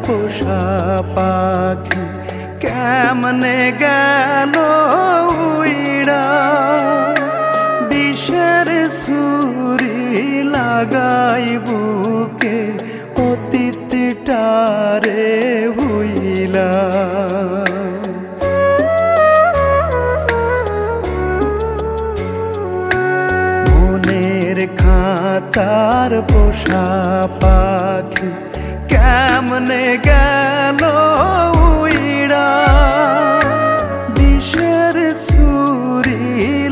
পোষা পাখি কেমনে গেল উইড়া, বিষের ছুরি লাগাই বুকে অতীতটারে ভুইলা। মনের খাঁচার পোষা পাখি কেমনে গেল উইড়া, বিষের ছুরি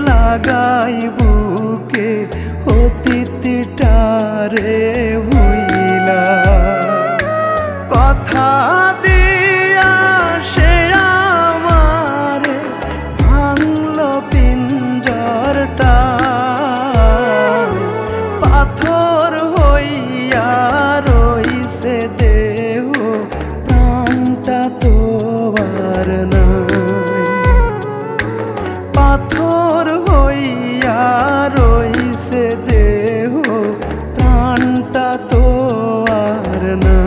লাগাই বুকে অতীতটারে ভুইলা। কথা দিয়া সে আমারে ভাঙল পিঞ্জরটা, পাথর হইয়া রইছে দেহ প্রাণটা তো আর নাই। পাথর হইয়া রইছে দেহ প্রাণটা তো আর নাই।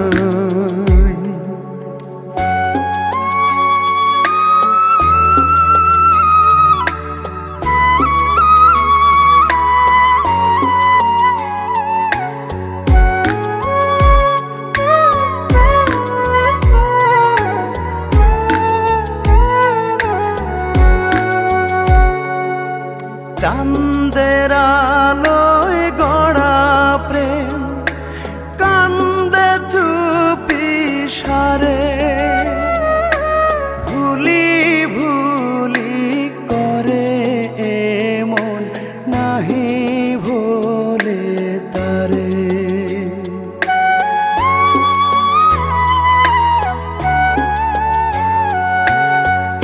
চাঁদের আলোয় গড়া প্রেম কান্দে চুপি সারে, ভুলি ভুলি করে এমন নাহি ভোলে তারে।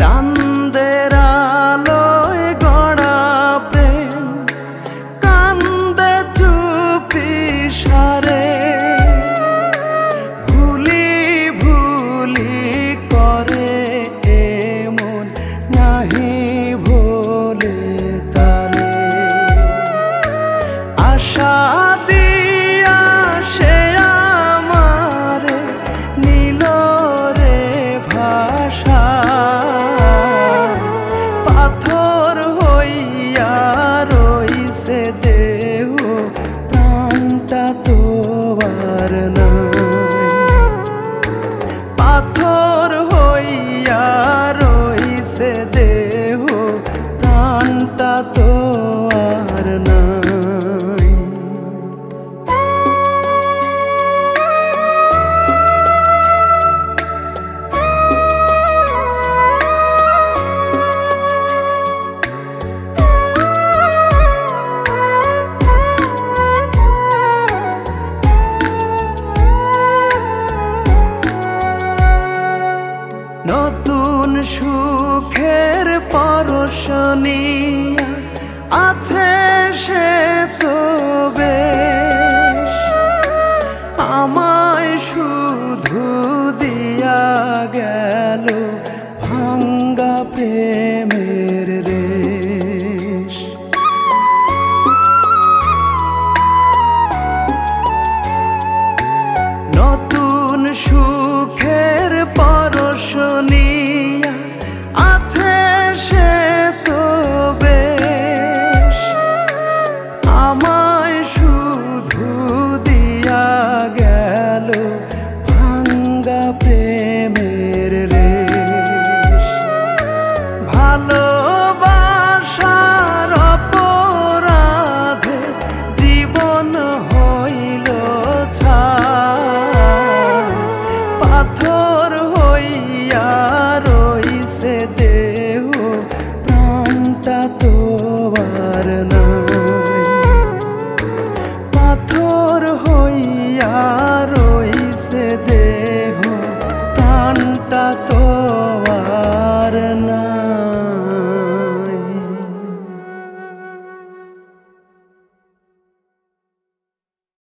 চাঁদের আলোয় গড়া প্রেম কান্দে চুপি সারে, ভুলি ভুলি করে এমন নাহি ভোলে তারে। আশা দিয়া সে আমারে নীল রে ভাষা, পাথর হইয়া রইছে দেহ প্রাণটা তো আর নাই। পাথর হইয়া রইছে দেহ প্রাণটা তো আর নাই। নতুন সুখের পরশ নিয়া আছে সে তো বেশ, আমায় শুধু দিয়া গেল ভাঙ্গা প্রেমের রেশ। নতুন সুখের পরশ নিয়া আছে সে তো বেশ, আমায় শুধু দিয়া গেল ভাঙ্গা প্রেমের রেশ। ভালোবাসার অপরাধে জীবন হইল ছাই, পাথর হইয়া রইছে দেহ প্রাণটা তো আর নাই। পাথর হইয়া